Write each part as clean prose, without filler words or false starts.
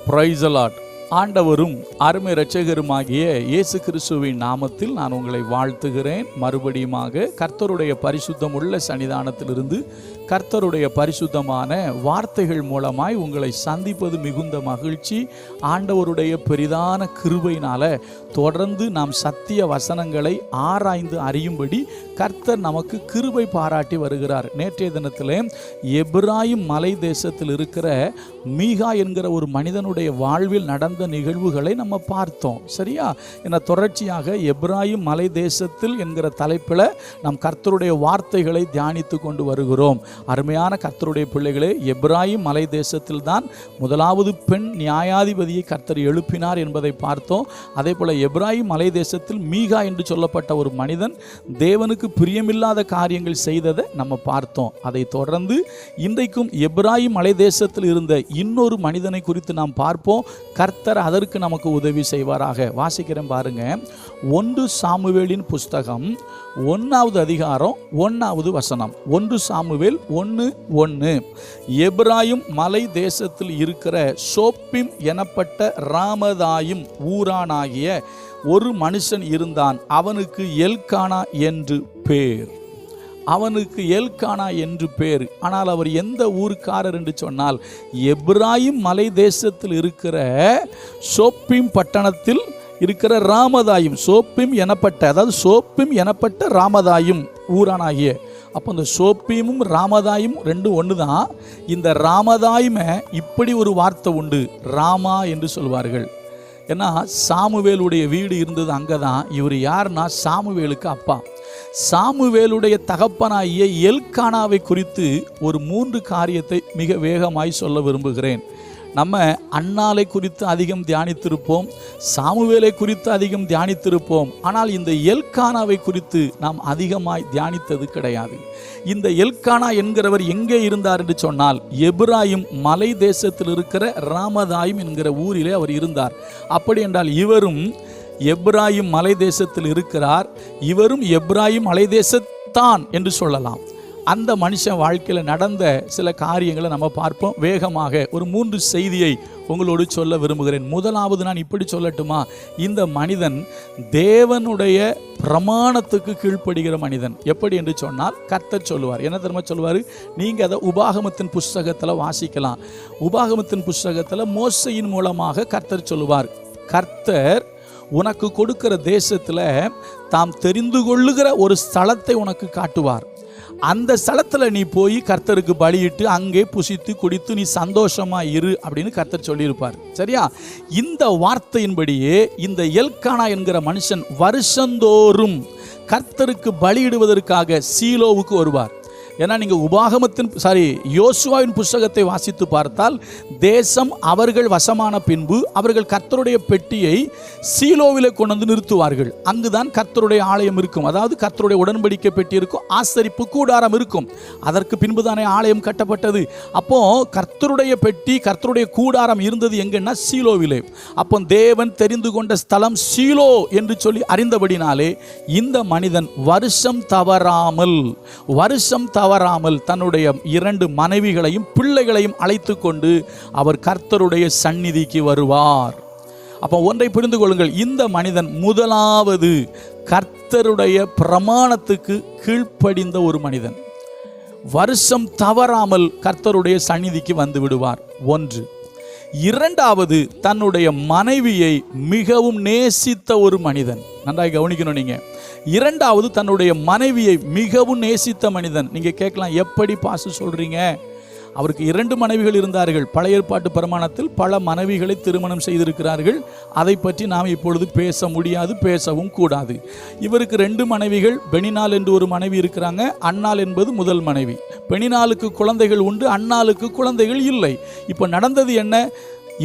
Praise the Lord. ஆண்டவரும் அருமை இரட்சகருமாகிய இயேசு கிறிஸ்துவின் நாமத்தில் நான் உங்களை வாழ்த்துகிறேன். மறுபடியுமாக கர்த்தருடைய பரிசுத்தம் உள்ள சன்னிதானத்திலிருந்து கர்த்தருடைய பரிசுத்தமான வார்த்தைகள் மூலமாய் உங்களை சந்திப்பது மிகுந்த மகிழ்ச்சி. ஆண்டவருடைய பெரிதான கிருபையினால தொடர்ந்து நாம் சத்திய வசனங்களை ஆராய்ந்து அறியும்படி கர்த்தர் நமக்கு கிருபை பாராட்டி வருகிறார். நேற்றைய தினத்திலே எப்ராயிம் மலை தேசத்தில் இருக்கிற மீகா என்கிற ஒரு மனிதனுடைய வாழ்வில் நடந்த நிகழ்வுகளை நம்ம பார்த்தோம். சரியா? என தொடர்ச்சியாக எப்ராயிம் மலை தேசத்தில் என்கிற தலைப்பில் நாம் கர்த்தருடைய வார்த்தைகளை தியானித்து கொண்டு வருகிறோம். அருமையான கர்த்தருடைய பிள்ளைகளே, எப்ராயிம் மலை தேசத்தில் தான் முதலாவது பெண் நியாயாதிபதியை கர்த்தர் எழுப்பினார் என்பதை பார்த்தோம். அதே போல எப்ராயிம் மலை தேசத்தில் மீகா என்று சொல்லப்பட்ட ஒரு மனிதன் தேவனுக்கு பிரியமில்லாத காரியங்கள் செய்ததை நம்ம பார்த்தோம். அதை தொடர்ந்து இன்றைக்கும் எப்ராயிம் மலை தேசத்தில் இருந்த இன்னொரு மனிதனை குறித்து நாம் பார்ப்போம். கர்த்தர் அதற்கு நமக்கு உதவி செய்வாராக. வாசிக்கிறேன் பாருங்க. 1 சாமுவேலின் புஸ்தகம் 1வது அதிகாரம் 1வது வசனம். 1 சாமுவேல் 1:1. எப்ராயிம் மலை தேசத்தில் இருக்கிற சோப்பிம் எனப்பட்ட ராமதாயும் ஊரானாகிய ஒரு மனுஷன் இருந்தான். அவனுக்கு எல்கானா என்று பேர். அவனுக்கு எல்கானா என்று பேர். ஆனால் அவர் எந்த ஊருக்காரர் என்று சொன்னால் எப்ராயிம் மலை தேசத்தில் இருக்கிற சோப்பிம் பட்டணத்தில் இருக்கிற ராமதாயும், சோப்பிம் எனப்பட்ட, அதாவது சோப்பிம் எனப்பட்ட ராமதாயும் ஊரானாகிய. அப்போ இந்த சோப்பியமும் ராமதாயும் ரெண்டும் ஒன்று தான். இந்த ராமதாயுமே இப்படி ஒரு வார்த்தை உண்டு, ராமா என்று சொல்வார்கள். ஏன்னா சாமுவேலுடைய வீடு இருந்தது அங்கே தான். இவர் யாருன்னா சாமுவேலுக்கு அப்பா. சாமுவேலுடைய தகப்பனாகிய எல்கானாவை குறித்து ஒரு 3 காரியத்தை மிக வேகமாய் சொல்ல விரும்புகிறேன். நம்ம அன்னாலை குறித்து அதிகம் தியானித்திருப்போம், சாமுவேலை குறித்து அதிகம் தியானித்திருப்போம். ஆனால் இந்த எல்கானாவை குறித்து நாம் அதிகமாய் தியானித்தது கிடையாது. இந்த எல்கானா என்கிறவர் எங்கே இருந்தார் என்று சொன்னால் எப்ராயிம் மலை தேசத்தில் இருக்கிற ராமதாயும் என்கிற ஊரிலே அவர் இருந்தார். அப்படி என்றால் இவரும் எப்ராயிம் மலை தேசத்தில் இருக்கிறார். இவரும் எப்ராயிம் மலை தேசத்தான் என்று சொல்லலாம். அந்த மனுஷன் வாழ்க்கையில் நடந்த சில காரியங்களை நம்ம பார்ப்போம். வேகமாக ஒரு 3 செய்தியை உங்களோடு சொல்ல விரும்புகிறேன். முதலாவது நான் இப்படி சொல்லட்டுமா, இந்த மனிதன் தேவனுடைய பிரமாணத்துக்கு கீழ்ப்படுகிற மனிதன். எப்படி என்று சொன்னால் கர்த்தர் சொல்லுவார். என்ன தெரியுமா சொல்லுவார்? நீங்கள் அதை உபாகமத்தின் புஸ்தகத்தில் வாசிக்கலாம். உபாகமத்தின் புஸ்தகத்தில் மோசையின் மூலமாக கர்த்தர் சொல்லுவார், கர்த்தர் உனக்கு கொடுக்கிற தேசத்தில் தாம் தெரிந்து கொள்ளுகிற ஒரு ஸ்தலத்தை உனக்கு காட்டுவார். அந்த ஸ்தலத்தில் நீ போய் கர்த்தருக்கு பலியிட்டு அங்கே புசித்து குடித்து நீ சந்தோஷமா இரு அப்படின்னு கர்த்தர் சொல்லியிருப்பார். சரியா? இந்த வார்த்தையின்படியே இந்த எல்கானா என்கிற மனுஷன் வருஷந்தோறும் கர்த்தருக்கு பலியிடுவதற்காக சீலோவுக்கு வருவார். ஏன்னா நீங்கள் யோசுவாவின் புஸ்தகத்தை வாசித்து பார்த்தால் தேசம் அவர்கள் வசமான பின்பு அவர்கள் கர்த்தருடைய பெட்டியை சீலோவிலே கொண்டு வந்து நிறுத்துவார்கள். அங்குதான் கர்த்தருடைய ஆலயம் இருக்கும். அதாவது கர்த்தருடைய உடன்படிக்கை பெட்டி இருக்கும், ஆசரிப்பு கூடாரம் இருக்கும். அதற்கு பின்பு தானே ஆலயம் கட்டப்பட்டது. அப்போ கர்த்தருடைய பெட்டி, கர்த்தருடைய கூடாரம் இருந்தது எங்கன்னா சீலோவிலே. அப்போ தேவன் தெரிந்து கொண்ட ஸ்தலம் சீலோ என்று சொல்லி அறிந்தபடினாலே இந்த மனிதன் வருஷம் தவறாமல் தன்னுடைய 2 மனைவிகளையும் பிள்ளைகளையும் அழைத்து கொண்டு அவர் கர்த்தருடைய சந்நிதிக்கு வருவார். அப்போ ஒன்றை புரிந்து கொள்ளுங்கள், இந்த மனிதன் முதலாவது கர்த்தருடைய பிரமாணத்துக்கு கீழ்ப்படிந்த ஒரு மனிதன். வருஷம் தவறாமல் கர்த்தருடைய சந்நிதிக்கு வந்து விடுவார். 1. 2வது தன்னுடைய மனைவியை மிகவும் நேசித்த ஒரு மனிதன். நன்றாக கவனிக்கணும் நீங்க. 2வது தன்னுடைய மனைவியை மிகவும் நேசித்த மனிதன். நீங்க கேட்கலாம், எப்படி பாச சொல்றீங்க? அவருக்கு 2 மனைவிகள் இருந்தார்கள். பழைய ஏற்பாட்டு பிரமாணத்தில் பல மனைவிகளை திருமணம் செய்திருக்கிறார்கள். அதை பற்றி நாம் இப்பொழுது பேச முடியாது, பேசவும் கூடாது. இவருக்கு 2 மனைவிகள். பெனினாள் என்று ஒரு மனைவி இருக்கிறாங்க. அன்னாள் என்பது முதல் மனைவி. பெனினாளுக்கு குழந்தைகள் உண்டு, அன்னாளுக்கு குழந்தைகள் இல்லை. இப்போ நடந்தது என்ன?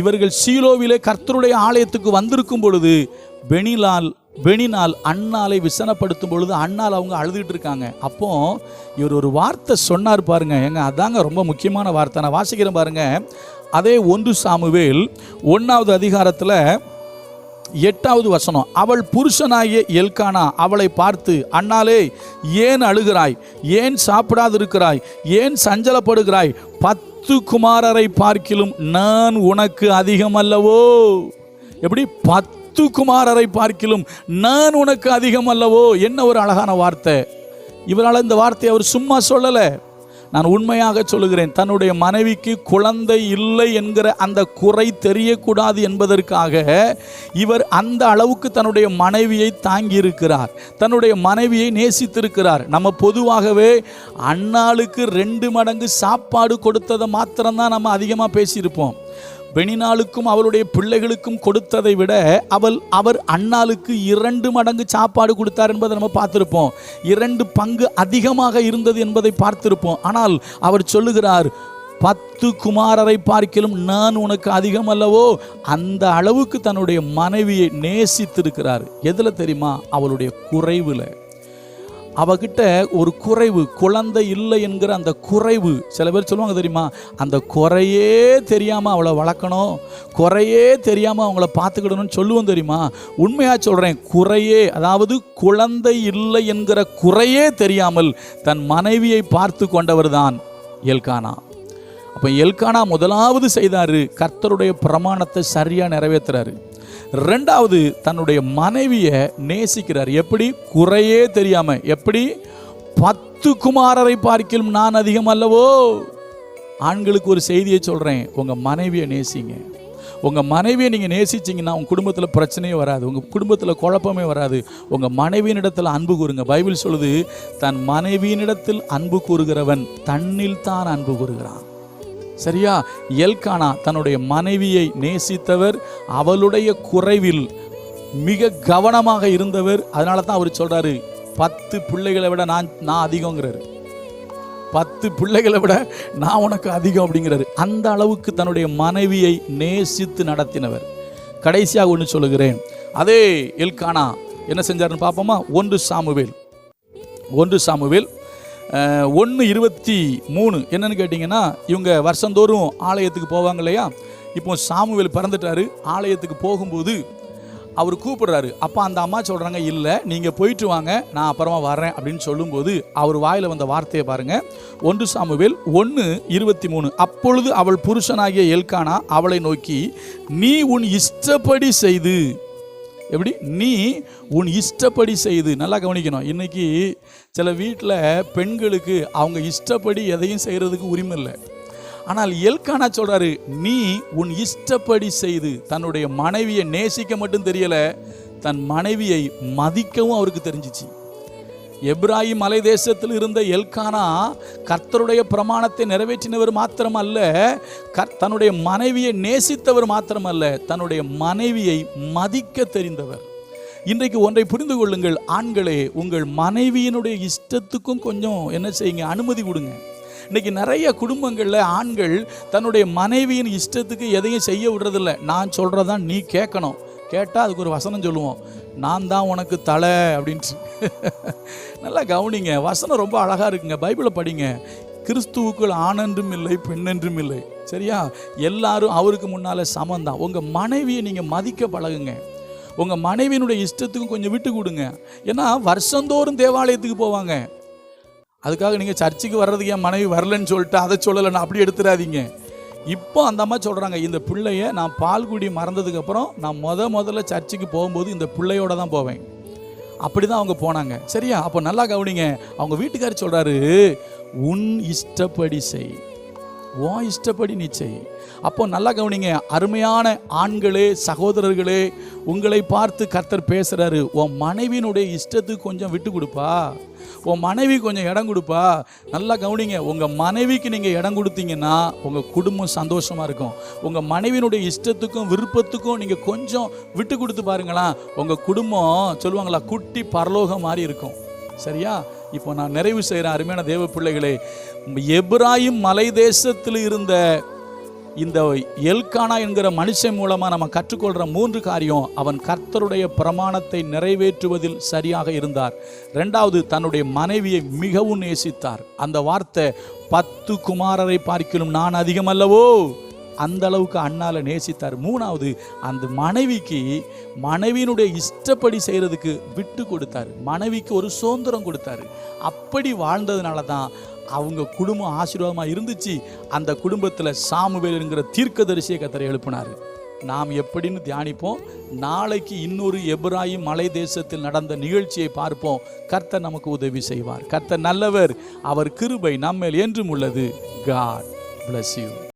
இவர்கள் சீலோவிலே கர்த்தருடைய ஆலயத்துக்கு வந்திருக்கும் பொழுது பெனினாள் அன்னாலை விசனப்படுத்தும் பொழுது அன்னாள் அவங்க அழுதுகிட்டு இருக்காங்க. அப்போ இவர் ஒரு வார்த்தை சொன்னார் பாருங்க. அதாங்க ரொம்ப முக்கியமான வார்த்தை. நான் வாசிக்கிறேன் பாருங்க. அதே 1 சாமுவேல் 1வது அதிகாரத்தில் 8வது வசனம். அவள் புருஷனாகிய எல்கானா அவளை பார்த்து, அன்னாளே, ஏன் அழுகிறாய்? ஏன் சாப்பிடாதிருக்கிறாய்? ஏன் சஞ்சலப்படுகிறாய்? 10 10 குமாரரை பார்க்கிலும் நான் உனக்கு அதிகம் அல்லவோ. எப்படி? 10 குமாரரை பார்க்கிலும் நான் உனக்கு அதிகம் அல்லவோ. என்ன ஒரு அழகான வார்த்தை. இவரால் இந்த வார்த்தையை அவர் சும்மா சொல்லலை. நான் உண்மையாக சொல்லுகிறேன், தன்னுடைய மனைவிக்கு குழந்தை இல்லை என்கிற அந்த குறை தெரியக்கூடாது என்பதற்காக இவர் அந்த அளவுக்கு தன்னுடைய மனைவியை தாங்கி இருக்கிறார், தன்னுடைய மனைவியை நேசித்திருக்கிறார். நம்ம பொதுவாகவே அன்னாளுக்கு 2 மடங்கு சாப்பாடு கொடுத்ததை மாத்திரம்தான் நம்ம அதிகமாக பேசியிருப்போம். பெனினாளுக்கும் அவளுடைய பிள்ளைகளுக்கும் கொடுத்ததை விட அவர் அன்னாளுக்கு 2 மடங்கு சாப்பாடு கொடுத்தார் என்பதை நம்ம பார்த்திருப்போம். 2 பங்கு அதிகமாக இருந்தது என்பதை பார்த்திருப்போம். ஆனால் அவர் சொல்லுகிறார், 10 குமாரரை பார்க்கிலும் நான் உனக்கு அதிகம் அல்லவோ. அந்த அளவுக்கு தன்னுடைய மனைவியை நேசித்திருக்கிறார். எதில் தெரியுமா? அவளுடைய குறைவில். அவகிட்ட ஒரு குறைவு, குழந்தை இல்லை என்கிற அந்த குறைவு. சில பேர் சொல்லுவாங்க தெரியுமா, அந்த குறையே தெரியாமல் அவளை வளர்க்கணும், குறையே தெரியாமல் அவங்கள பார்த்துக்கிடணும்னு சொல்லுவோம் தெரியுமா. உண்மையாக சொல்கிறேன், குறையே, அதாவது குழந்தை இல்லை என்கிற குறையே தெரியாமல் தன் மனைவியை பார்த்து கொண்டவர் தான் எல்கானா. அப்போ எல்கானா முதலாவது செய்தார், கர்த்தருடைய பிரமாணத்தை சரியாக நிறைவேற்றுறாரு. 2வது, தன்னுடைய மனைவியை நேசிக்கிறார். எப்படி? குறையே தெரியாம. எப்படி? 10 குமாரரை பார்க்கிலும் நான் அதிகம் அல்லவோ. ஆண்களுக்கு ஒரு செய்தியை சொல்றேன், உங்க மனைவியை நேசிங்க. உங்க மனைவியை நீங்க நேசிச்சீங்கன்னா உங்க குடும்பத்தில் பிரச்சனையே வராது, உங்க குடும்பத்தில் குழப்பமே வராது. உங்க மனைவியினிடத்தில் அன்பு கூறுங்க. பைபிள் சொல்லுது, தன் மனைவியினிடத்தில் அன்பு கூறுகிறவன் தன்னில் தான் அன்பு கூறுகிறான். சரியா? எல்கானா தன்னுடைய மனைவியை நேசித்தவர், அவளுடைய குறைவில் மிக கவனமாக இருந்தவர். அதனால தான் அவர் சொல்றாரு, 10 பிள்ளைகளை விட நான் அதிகங்கிறாரு. 10 பிள்ளைகளை விட நான் உனக்கு அதிகம் அப்படிங்கிறாரு. அந்த அளவுக்கு தன்னுடைய மனைவியை நேசித்து நடத்தினவர். கடைசியாக ஒன்று சொல்லுகிறேன், அதே எல்கானா என்ன செஞ்சாருன்னு பார்ப்போமா? 1 சாமுவேல் 1:23 என்னன்னு கேட்டிங்கன்னா, இவங்க வருஷந்தோறும் ஆலயத்துக்கு போவாங்க இல்லையா. இப்போ சாமுவேல் பிறந்துட்டாரு. ஆலயத்துக்கு போகும்போது அவர் கூப்பிடுறாரு. அப்போ அந்த அம்மா சொல்கிறாங்க, இல்லை நீங்கள் போயிட்டு வாங்க, நான் அப்புறமா வர்றேன் அப்படின்னு சொல்லும்போது அவர் வாயில் வந்த வார்த்தையை பாருங்கள். 1 சாமுவேல் 1:23. அப்பொழுது அவள் புருஷனாகிய எல்கானா அவளை நோக்கி, நீ உன் இஷ்டப்படி செய்து. எப்படி? நீ உன் இஷ்டப்படி செய்து. நல்லா கவனிக்கணும். இன்னைக்கு சில வீட்டில் பெண்களுக்கு அவங்க இஷ்டப்படி எதையும் செய்கிறதுக்கு உரிமை இல்லை. ஆனால் எல்கானா சொல்கிறாரு, நீ உன் இஷ்டப்படி செய்து. தன்னுடைய மனைவியை நேசிக்க மட்டும் தெரியலை, தன் மனைவியை மதிக்கவும் அவருக்கு தெரிஞ்சிச்சு. எப்ராயிம் மலை தேசத்தில் இருந்த எல்கானா கர்த்தருடைய பிரமாணத்தை நிறைவேற்றினவர் மாத்திரமல்ல, தன்னுடைய மனைவியை நேசித்தவர் மாத்திரமல்ல, தன்னுடைய மனைவியை மதிக்க தெரிந்தவர். இன்றைக்கு ஒன்றை புரிந்து கொள்ளுங்கள் ஆண்களே, உங்கள் மனைவியினுடைய இஷ்டத்துக்கும் கொஞ்சம் என்ன செய்யுங்க, அனுமதி கொடுங்க. இன்னைக்கு நிறைய குடும்பங்களில் ஆண்கள் தன்னுடைய மனைவியின் இஷ்டத்துக்கு எதையும் செய்ய விடுறதில்லை. நான் சொல்கிறதான் நீ கேட்கணும். கேட்டால் அதுக்கு ஒரு வசனம் சொல்லுவோம், நான் தான் உனக்கு தலை அப்படின்ட்டு. நல்லா கவனிங்க, வசனம் ரொம்ப அழகாக இருக்குங்க. பைபிளை படிங்க. கிறிஸ்துவுக்குள் ஆணென்றும் இல்லை பெண்ணென்றும் இல்லை. சரியா? எல்லாரும் அவருக்கு முன்னால் சமந்தான். உங்கள் மனைவியை நீங்கள் மதிக்க பழகுங்க. உங்கள் மனைவியினுடைய இஷ்டத்துக்கும் கொஞ்சம் விட்டு கொடுங்க. ஏன்னா வருஷந்தோறும் தேவாலயத்துக்கு போவாங்க. அதுக்காக நீங்கள் சர்ச்சுக்கு வர்றதுக்கு என் மனைவி வரலன்னு சொல்லிட்டு அதை சொல்லலைன்னு அப்படி எடுத்துடாதீங்க. இப்போ அந்த அம்மா சொல்கிறாங்க, இந்த பிள்ளைய நான் பால்குடி மறந்ததுக்கப்புறம் நான் முதல்ல சர்ச்சுக்கு போகும்போது இந்த பிள்ளையோட தான் போவேன். அப்படி தான் அவங்க போனாங்க. சரியா? அப்போ நல்லா கவனிங்க. அவங்க வீட்டுக்காரர் சொல்கிறாரு, உன் இஷ்டப்படி செய், உன் இஷ்டப்படி நீ செய். அப்போ நல்லா கவனிங்க. அருமையான ஆண்களே, சகோதரர்களே, உங்களை பார்த்து கர்த்தர் பேசுகிறாரு, உன் மனைவியினுடைய இஷ்டத்துக்கு கொஞ்சம் விட்டு கொடுப்பா, உன் மனைவி கொஞ்சம் இடம் கொடுப்பா. நல்லா கவனிங்க. உங்கள் மனைவிக்கு நீங்கள் இடம் கொடுத்தீங்கன்னா உங்கள் குடும்பம் சந்தோஷமாக இருக்கும். உங்கள் மனைவியினுடைய இஷ்டத்துக்கும் விருப்பத்துக்கும் நீங்கள் கொஞ்சம் விட்டு கொடுத்து பாருங்களா, உங்கள் குடும்பம் சொல்லுவாங்களா, குட்டி பரலோகம் மாதிரி இருக்கும். சரியா? இப்போ நான் நிறைவு செய்கிறேன். அருமையான தேவ பிள்ளைகளே, எப்ராயிம் மலை தேசத்தில் இருந்த இந்த எல்கானா என்கிற மனுஷன் மூலமாக நம்ம கற்றுக்கொள்கிற 3 காரியம். அவன் கர்த்தருடைய பிரமாணத்தை நிறைவேற்றுவதில் சரியாக இருந்தார். 2வது, தன்னுடைய மனைவியை மிகவும் நேசித்தார். அந்த வார்த்தை 10 குமாரரை பார்க்கிலும் நான் அதிகம் அல்லவோ. அந்த அளவுக்கு அண்ணால நேசித்தார். மூணாவது, அந்த மனைவிக்கு மனைவியினுடைய இஷ்டப்படி செய்கிறதுக்கு விட்டு கொடுத்தாரு. மனைவிக்கு ஒரு சுதந்திரம் கொடுத்தாரு. அப்படி வாழ்ந்ததுனால தான் அவங்க குடும்பம் ஆசீர்வாதமாக இருந்துச்சு. அந்த குடும்பத்தில் சாமுவேல் என்கிற தீர்க்கதரிசியை கர்த்தர் எழுப்பினார். நாம் எப்படின்னு தியானிப்போம். நாளைக்கு இன்னொரு எபிராயிம் மலை தேசத்தில் நடந்த நிகழ்ச்சியை பார்ப்போம். கர்த்தர் நமக்கு உதவி செய்வார். கர்த்தர் நல்லவர், அவர் கிருபை நம்மேல் என்றும் உள்ளது. God bless you.